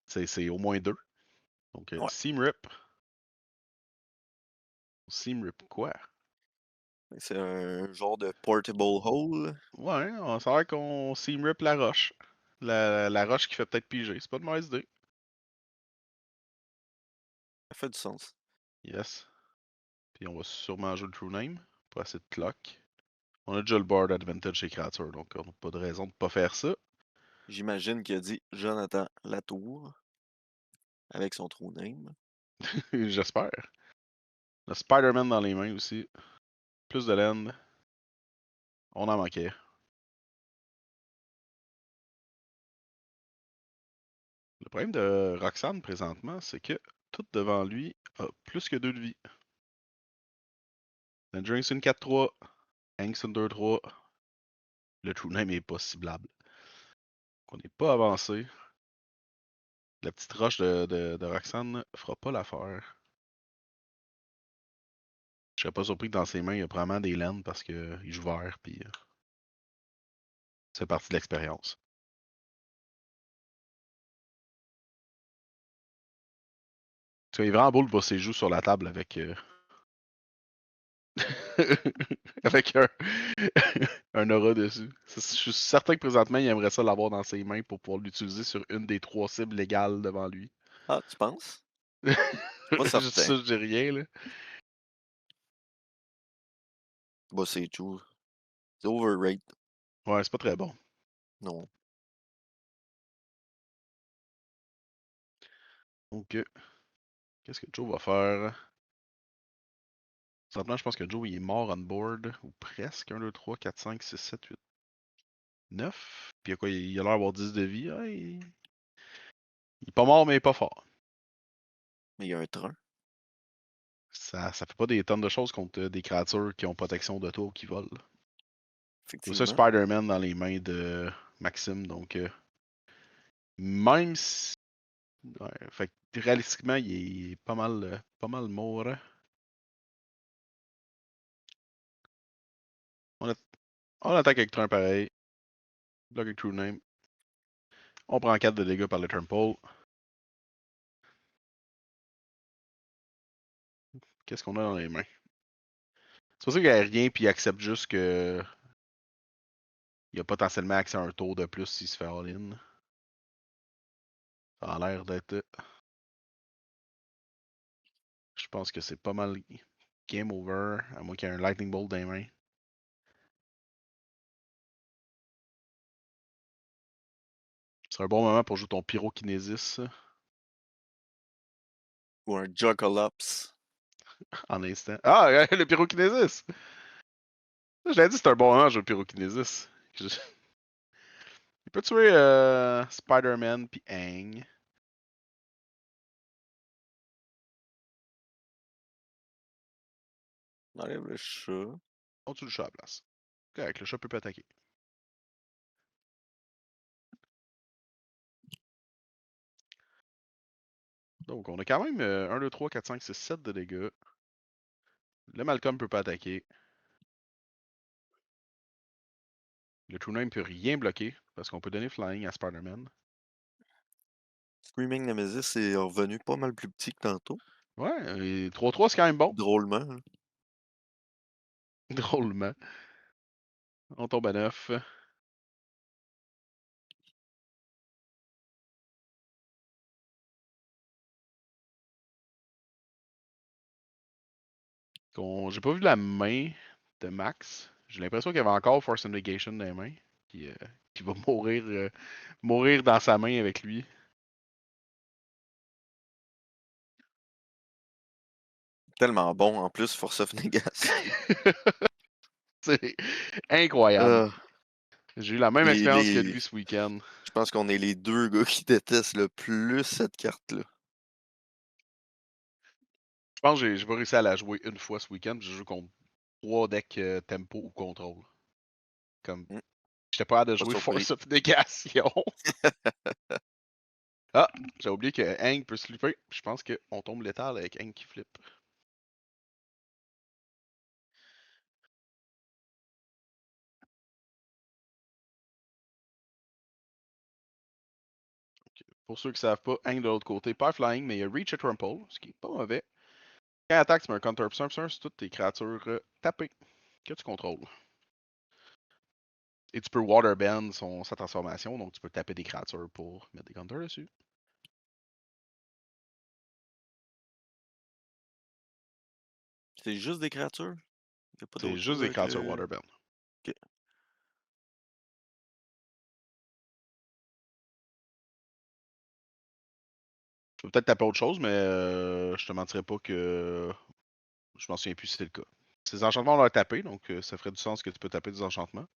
C'est au moins 2. Donc, Ouais. Seam Rip. Seam Rip quoi? C'est un genre de portable hole. Ouais, on sait qu'on Seam Rip la roche. La roche qui fait peut-être piger. C'est pas de mauvaise idée. Ça fait du sens. Yes. Puis on va sûrement jouer le True Name pour assez de clock. On a déjà le board advantage chez créatures, donc on n'a pas de raison de pas faire ça. J'imagine qu'il a dit Jonathan Latour avec son true name. J'espère. Le Spider-Man dans les mains aussi. Plus de laine. On en manquait. Le problème de Roxanne présentement, c'est que tout devant lui a plus que 2 de vie. Endurance c'est une 4-3. Hank c'est une 2-3. Le True Name est pas ciblable. On n'est pas avancé. La petite roche de Roxanne fera pas l'affaire. Je serais pas surpris que dans ses mains, il y a probablement des laines parce qu'il joue vert, puis c'est partie de l'expérience. Tu vois, il est vraiment beau le bosser joue sur la table avec, avec un aura dessus. Je suis certain que présentement, il aimerait ça l'avoir dans ses mains pour pouvoir l'utiliser sur une des 3 cibles légales devant lui. Ah, tu penses? Pas Je dis certain. ça, je dis rien, là. Bah, c'est tout. C'est overrated. Ouais, c'est pas très bon. Non. Donc, qu'est-ce que Joe va faire? Simplement, je pense que Joe, il est mort on board, ou presque. 1, 2, 3, 4, 5, 6, 7, 8, 9. Puis quoi, il a l'air d'avoir 10 de vie. Ah, il est pas mort, mais il est pas fort. Mais il y a un train. Ça fait pas des tonnes de choses contre des créatures qui ont protection de toi ou qui volent. Il y a aussi un Effectivement. Spider-Man dans les mains de Maxime, donc même si. Ouais, fait que réalistiquement, il est pas mal mort. On, a- on attaque avec Turn pareil. Block avec True Name. On prend 4 de dégâts par le Turn Pole. Qu'est-ce qu'on a dans les mains? C'est pour ça qu'il n'y a rien, puis il accepte juste que. Il a potentiellement accès à un tour de plus s'il se fait all-in. Ça a l'air d'être. Je pense que c'est pas mal game over, à moins qu'il y ait un Lightning Bolt dans les mains. C'est un bon moment pour jouer ton Pyrokinésis Ou un Jocolops. en instant. Ah, le Pyrokinésis! Je l'ai dit, c'est un bon moment de jouer le Pyrokinésis. Il peut tuer Spider-Man puis Aang. On enlève le chat. On tue le chat à la place. Correct, le chat peut pas attaquer. Donc, on a quand même 1, 2, 3, 4, 5, 6, 7 de dégâts. Le Malcolm peut pas attaquer. Le True Name peut rien bloquer parce qu'on peut donner Flying à Spider-Man. Screaming Nemesis est revenu pas mal plus petit que tantôt. Ouais, et 3-3 c'est quand même bon. Drôlement. Hein. Drôlement. On tombe à 9. J'ai pas vu la main de Max. J'ai l'impression qu'il y avait encore Force Negation dans les mains. Qui, euh, qui va mourir dans sa main avec lui. Tellement bon en plus, Force of Negation. C'est incroyable. Ah, J'ai eu la même les, expérience que les... lui ce week-end. Je pense qu'on est les deux gars qui détestent le plus cette carte-là. Je pense que j'ai pas réussi à la jouer une fois ce week-end. J'ai joué contre 3 decks tempo ou contrôle. Comme Hmm, j'étais pas hâte de pas jouer surpris. Force of Negation. Ah, j'ai oublié que Hank peut slipper. Je pense qu'on tombe létal avec Hank qui flippe. Pour ceux qui savent pas, Hank de l'autre côté, pas flying, mais il y a Reach et Trample, ce qui est pas mauvais. Quand il attaque, tu mets un counter sur toutes tes créatures tapées que tu contrôles. Et tu peux waterbend sa transformation, donc tu peux taper des créatures pour mettre des counters dessus. C'est juste des créatures? Il a pas C'est d'autre juste chose des avec créatures le. waterbend. Ok. Tu peux peut-être taper autre chose, mais je te mentirais pas que je m'en souviens plus si c'est le cas. Ces enchantements, on l'a tapé, donc ça ferait du sens que tu peux taper des enchantements.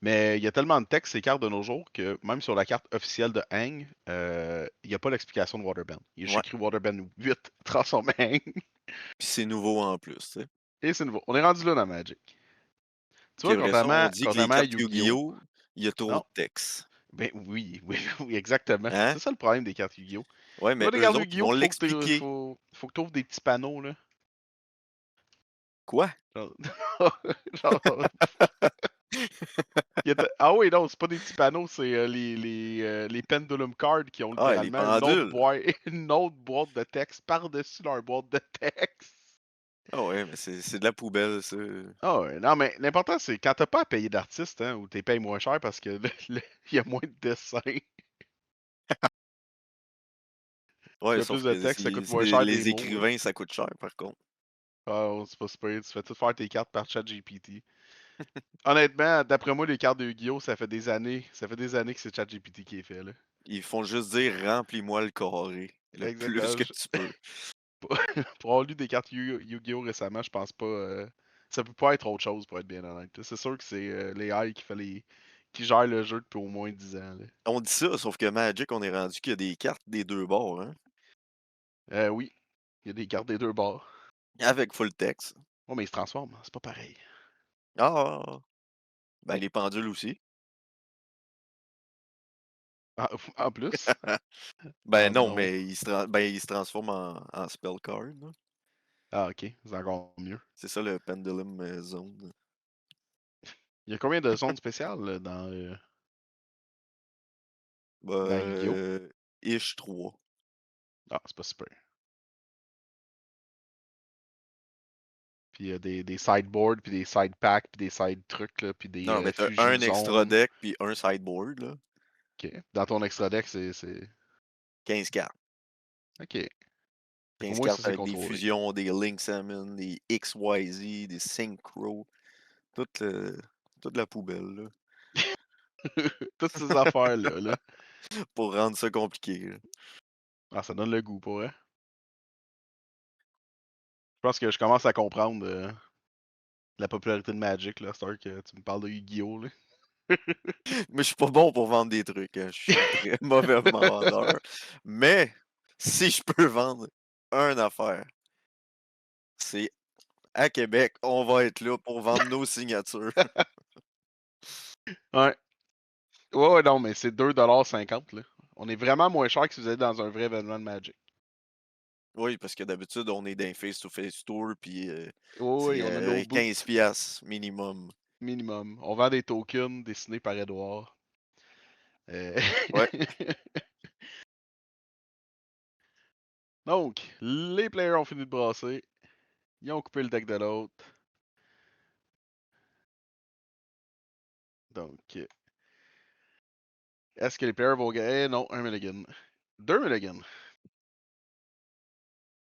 Mais il y a tellement de texte ces cartes de nos jours que même sur la carte officielle de Hang, il n'y a pas l'explication de Waterbend. Il est juste Ouais. écrit Waterbend 8 transformé Hang. Puis c'est nouveau en plus, tu sais. Et c'est nouveau. On est rendu là dans Magic. Tu Puis vois, après ça, on contrairement, dit que les contrairement à cartes Yu-Gi-Oh! Yu-Gi-Oh! Il y a trop Non. de texte. Ben oui, oui, oui, exactement. Hein? C'est ça le problème des cartes Yu-Gi-Oh! Ouais, Tu mais vois, des eux cartes autres, ils Yu-Gi-Oh! vont Faut l'expliquer. faut que tu ouvres des petits panneaux, là. Quoi? Genre, genre, ah oui, non, c'est pas des petits panneaux, c'est les Pendulum Cards qui ont Ah, les littéralement pendules. une autre boîte de texte par-dessus leur boîte de texte. Ah ouais, mais c'est de la poubelle, ça. Ah ouais, non, mais l'important, c'est quand t'as pas à payer d'artiste, hein, ou t'es payé moins cher parce que il y a moins de dessins, puis il Ouais, y a sauf plus de que texte, ça coûte moins cher des les mots, là. écrivains, ça coûte cher, par contre. Ah, c'est pas super, tu fais tout faire tes cartes par ChatGPT. Honnêtement, d'après moi, les cartes de Yu-Gi-Oh! Ça fait des années que c'est ChatGPT qui est fait, là. Ils font juste dire remplis-moi le carré le plus Exactement. que tu peux. Pour avoir lu des cartes Yu-Gi-Oh! Récemment, je pense pas. Ça peut pas être autre chose, pour être bien honnête. C'est sûr que c'est les AI qui gèrent le jeu depuis au moins 10 ans, là. On dit ça, sauf que Magic, on est rendu qu'il y a des cartes des deux bords, hein. Oui, il y a des cartes des deux bords. Avec full text. Oh, mais ils se transforment, c'est pas pareil. Ah! Ben, les pendules aussi. Ah, en plus? Ben Ah non, non. mais ils se transforment en spell card, là. Ah, ok, c'est encore mieux. C'est ça le pendulum zone. Il y a combien de zones spéciales là, Bah, dans Yu-Gi-Oh? ish 3. Ah, c'est pas super. Puis il y a des sideboards, puis des side packs, puis des side trucs, là, puis des Non, mais t'as fusion un extra zones. deck puis un sideboard, là. Ok. Dans ton extra deck, c'est. 15 cartes. Ok. Fait qu'au 15 moins, ça, cartes c'est avec des contrôlé. fusions, des Link Salmon, des XYZ, des Synchro. Toute, toute la poubelle, là. Toutes ces affaires-là, là. Pour rendre ça compliqué, là. Ah, ça donne le goût, pour vrai. Je pense que je commence à comprendre la popularité de Magic, là, c'est que tu me parles de Yu-Gi-Oh! Là. Mais je suis pas bon pour vendre des trucs, hein. Je suis très mauvais vendeur. Mais si je peux vendre une affaire, c'est à Québec, on va être là pour vendre nos signatures. Ouais. Ouais, ouais, non, mais c'est 2,50$ là. On est vraiment moins cher que si vous êtes dans un vrai événement de Magic. Oui, parce que d'habitude, on est dans un face-to-face tour, puis Ouais, ouais, c'est on a nos booths 15 piastres minimum. minimum. On vend des tokens dessinés par Edouard. Euh, Ouais, Donc, les players ont fini de brasser. Ils ont coupé le deck de l'autre. Donc, est-ce que les players vont gagner? Non, un mulligan. Deux mulligans.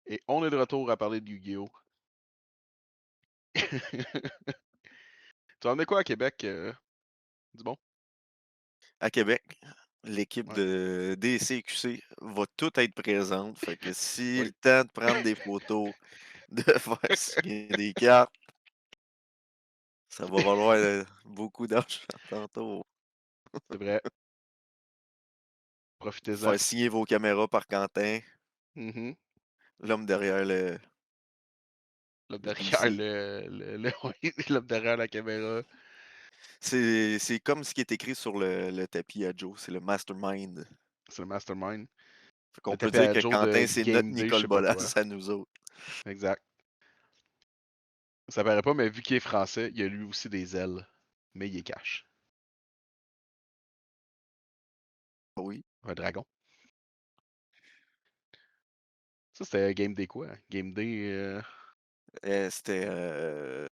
Et on est de retour à parler de Yu-Gi-Oh! Tu vas emmener quoi à Québec? Du bon? à Québec, l'équipe Ouais. de DCQC va tout être présente. Fait que si Oui, le temps de prendre des photos, de faire signer des cartes, ça va valoir beaucoup d'argent tantôt. c'est vrai. Profitez-en. Faire signer vos caméras par Quentin, Mhm. l'homme derrière L'homme le derrière PC. oui, l'homme derrière la caméra. C'est comme ce qui est écrit sur le tapis à Joe, c'est le mastermind. C'est le mastermind. Fait Le qu'on peut tapis dire à que Joe de Quentin, c'est notre Game Day, je Nicole sais pas Bolas quoi. à nous autres. Exact. Ça paraît pas, mais vu qu'il est français, il a lui aussi des ailes. Mais il est cash. Oui. Un dragon. Ça, c'était Game Day quoi? Game Day. C'était.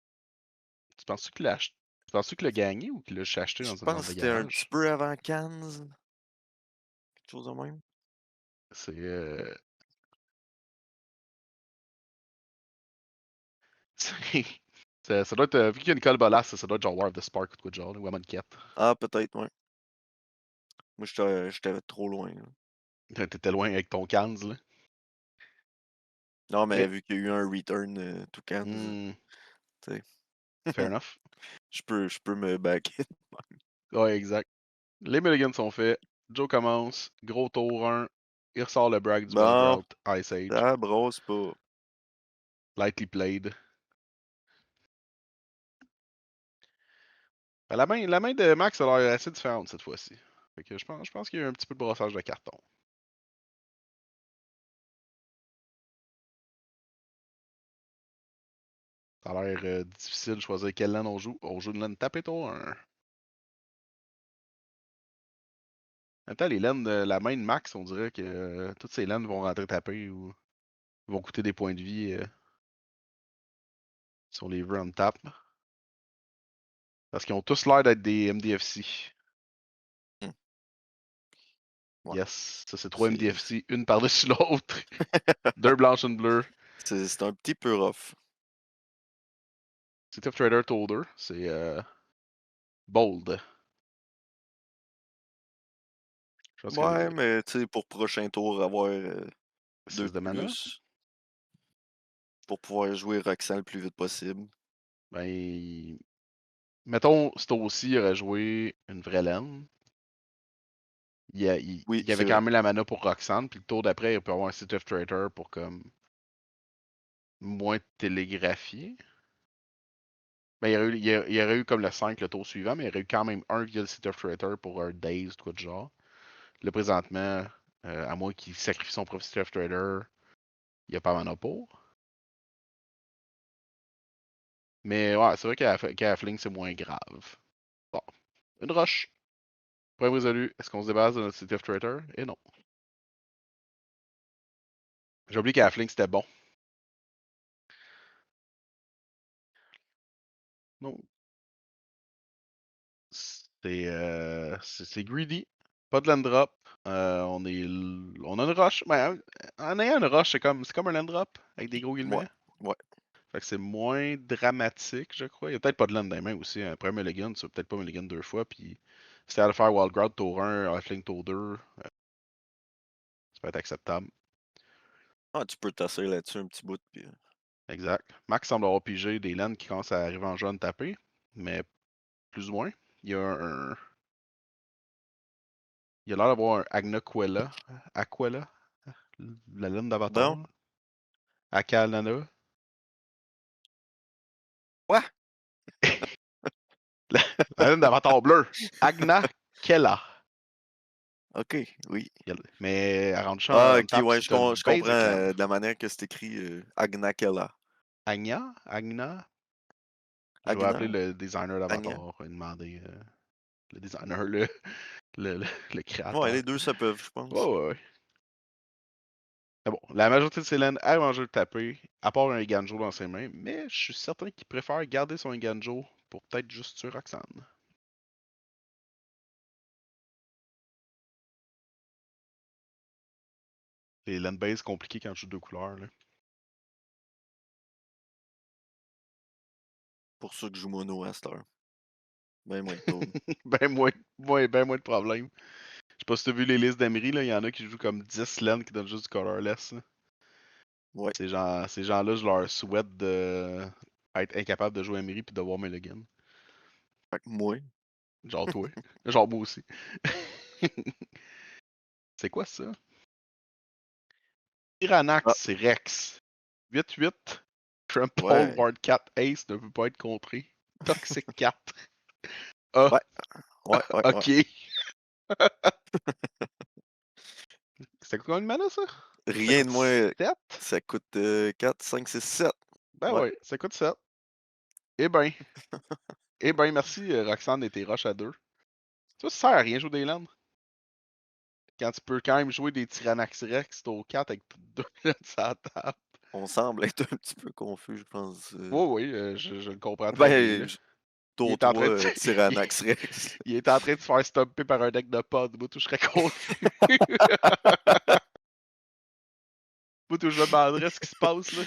Tu penses-tu qu'il l'a acheté? Tu penses-tu qu'il l'a gagné ou qu'il l'a juste acheté Je dans pense le que c'était un petit garage? peu avant Cannes, quelque chose de même. C'est. Ça doit être. Vu qu'il y a Nicole Bolas, ça doit être genre War of the Spark ou de quoi de genre, ou Amon Cat. Ah, peut-être, ouais. Moi, j'étais trop loin, là. T'étais loin avec ton Cans, là. Non, mais Ok. vu qu'il y a eu un return to Cannes, Hmm, tu sais, fair enough. je peux me backer. Ouais, exact. Les mulligans sont faits. Joe commence. Gros tour 1. Il ressort le brag du Bon, Battleground Ice Age. ça brosse pas. Lightly played. Ben, la main de Max a l'air assez différente cette fois-ci. Fait que je pense qu'il y a eu un petit peu de brassage de carton. Ça a l'air difficile de choisir quelle laine on joue. On joue une laine tapé tour 1. En même temps, les laines de la main de Max, on dirait que toutes ces laines vont rentrer tapées ou vont coûter des points de vie si on les veut on tap. Parce qu'ils ont tous l'air d'être des MDFC. Hmm, ouais, Yes, ça c'est trois c'est MDFC, une par-dessus l'autre. Deux blanches, une bleue. c'est un petit peu rough. C'est Tough Trader Tour 2, c'est bold. Je pense que Ouais, mais tu sais, pour prochain tour, avoir deux 6 de de mana. plus pour pouvoir jouer Roxanne le plus vite possible. Ben, mettons, c'est aussi aurait joué une vraie laine. Oui, Il y avait c'est quand vrai. même la mana pour Roxanne, puis le tour d'après, il peut avoir un City of Traitor pour comme moins télégraphier. Ben, il y aurait eu comme le 5 le tour suivant, mais il y aurait eu quand même un via le City of Traitor pour un Daze, quoi de genre. Là, présentement, à moins qu'il sacrifie son propre City of Traitor, il n'y a pas mana pour. Mais ouais, c'est vrai qu'à Fling, c'est moins grave. Une roche. Problème résolu. Est-ce qu'on se débarrasse de notre City of Traitor? Et non. J'ai oublié qu'à Halfling, c'était bon. Non. C'est greedy. Pas de land drop. On a une roche. Ben, en ayant une roche, c'est comme un land drop avec des gros Ouais, guillemets. ouais. Fait que c'est moins dramatique, je crois. Il y a peut-être pas de land dans les mains aussi. Après Mulligan, tu vas peut-être pas Mulligan deux fois. Puis si t'as à le faire Wild Ground tour 1, Halfling tour 2, ça peut être acceptable. Ah, tu peux tasser là-dessus un petit bout, puis Exact. Max semble avoir pigé des lands qui commencent à arriver en jaune tapé, mais plus ou moins. Il y a un. Il a l'air d'avoir un Agnaquella. Aquella, la laine d'Avatar. non? Là. Akalana. Quoi? La laine d'Avatar bleu. Agna Kella. OK, oui. Mais à rendre Ah, champ on OK, tap, ouais, c'est une je comprends, basic land. de la manière que c'est écrit, Agnakela. Agna? Agna? Je vais appeler Agna? le designer Agna? d'Avatar et demander le designer, le Ouais, créateur. les deux ça peuvent, je Ouais, pense. ouais, ouais. Mais bon, la majorité de ces laines arrivent en jeu tapé, à part un Iganjo dans ses mains, mais je suis certain qu'il préfère garder son Iganjo pour peut-être juste tuer Roxanne. Les land base compliquées quand je joue deux couleurs. Là. Pour ça que je joue mono à cette heure. Ben moins de troubles. Ben moins de problèmes. Je sais pas si t'as vu les listes d'Emery, là, il y en a qui jouent comme 10 lanes qui donnent juste du colorless. Là. Ouais. Ces gens-là, je leur souhaite de être incapable de jouer Emery puis de voir Mulligan. Fait que moi. Genre toi. Genre moi aussi. C'est quoi ça? Ah, Tyrannax Rex. 8-8. Trample ouais. Ward 4 Ace ne peut pas être contré. Toxic 4. Ah, Ouais, ouais, ouais, ouais. ok. C'était quoi une mana ça? Ça Rien coûte de moins. 7? Ça coûte 4, 5, 6, 7. Ben Ouais. ouais, ça coûte 7. Eh ben, merci Roxane et tes roches à deux. Ça sert à rien jouer des landes. Quand tu peux quand même jouer des Tyrannax Rex, t'es au 4 avec deux landes sur la table. On semble être un petit peu confus, je pense. Oui, oui, je le comprends très bien. Ben, Là. Il tour est en train 3, de il, Tyrannax Rex. il est en train de se faire stopper par un deck de pod. Moi, tout, je serais confus. Moi, tout, je me demanderais ce qui se passe, là.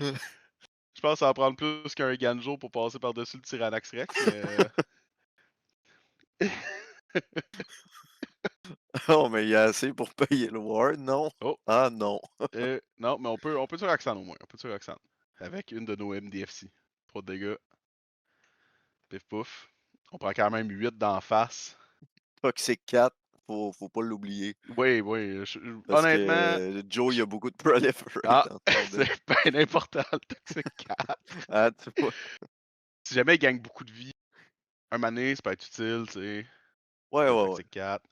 Je pense que ça va prendre plus qu'un Ganjo pour passer par-dessus le Tyrannax Rex, mais... Oh, mais il y a assez pour payer le Ward, non? Oh, Ah non. non, mais on peut tuer Roxanne au moins. On peut tuer Roxanne. Avec une de nos MDFC. Trop de dégâts. Pif pouf. On prend quand même 8 d'en face. Toxic 4, faut pas l'oublier. Oui, oui. Parce Honnêtement, que Joe, il y a beaucoup de proliferate ah, dans son deck. c'est bien important le Toxic 4. Ah, tu vois. Si jamais il gagne beaucoup de vie, un mané, ça peut être utile, tu sais. Ouais, Un ouais, ouais. Toxic 4.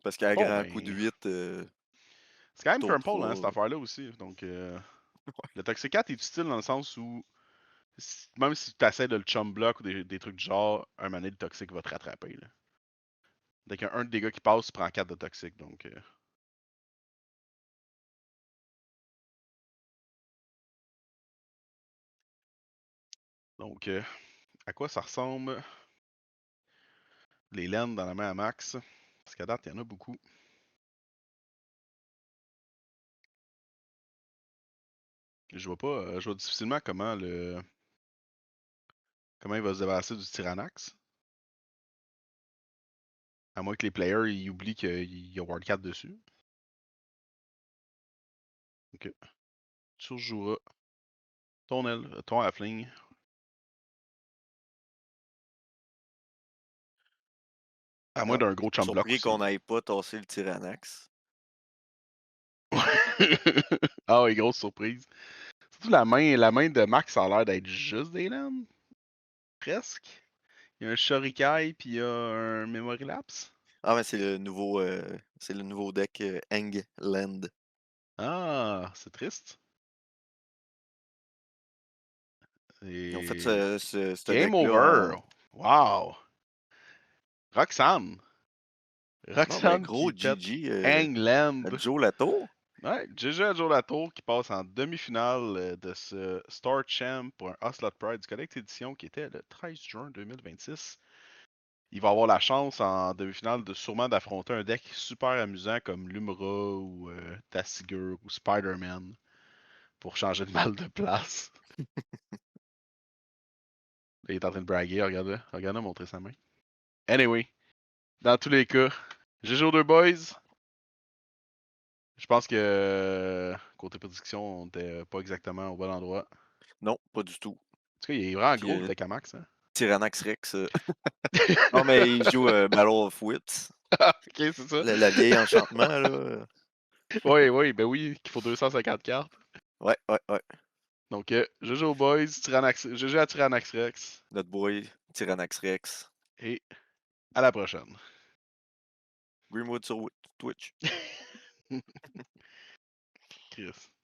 Parce qu'à Bon, grand coup de ben. 8, C'est quand même tour Trample, hein, cette 3. affaire-là aussi. Donc, le Toxic 4 est utile dans le sens où, même si tu essaies de le chum block ou des trucs du genre, un mané de Toxic va te rattraper. Là. Dès qu'il y a un dégâts qui passe, tu prends 4 de Toxic. Donc, à quoi ça ressemble les laines dans la main à max? Parce qu'à date, il y en a beaucoup. Je vois pas, je vois difficilement comment il va se débarrasser du Tyrannax. À moins que les players ils oublient qu'il y a Ward 4 dessus. Ok. Tu rejoueras ton halfling. À moins Ah, d'un gros chum block surpris aussi. qu'on n'aille pas tasser le Tyrannax. Ah oui, grosse surprise. Surtout la main de Max a l'air d'être juste des lames. Presque. Il y a un Shorikai puis il y a un Memory Lapse. Ah, mais c'est le nouveau deck England. Ah, c'est triste. Ils ont fait Et ce Game deck-là over. Wow. Roxanne. Non, mais Roxanne gros qui pète GG, Hangland. Joe Latour. Ouais, GG à Joe Latour qui passe en demi-finale de ce Star Champ pour un Ocelot Pride du Collecte Edition qui était le 13 juin 2026. Il va avoir la chance en demi-finale de sûrement d'affronter un deck super amusant comme Lumra ou Tassigur ou Spider-Man pour changer de mal de place. Là, il est en train de braguer, regarde-le. Regarde-le montrer sa main. Anyway, dans tous les cas, GG aux deux boys. Je pense que côté prédiction, on était pas exactement au bon endroit. Non, pas du tout. En tout cas, il est vraiment Puis gros le deck à max. Hein? Tyrannax Rex. Non, mais il joue Battle of Wits. Ok, c'est ça. La vieille enchantement, là. Oui, oui, ben oui, qu'il faut 250 cartes. Ouais, ouais, ouais. Donc, GG aux boys, GG à Tyrannax Rex. Notre boy, Tyrannax Rex. Et à la prochaine. Greenwood sur Twitch. Chris.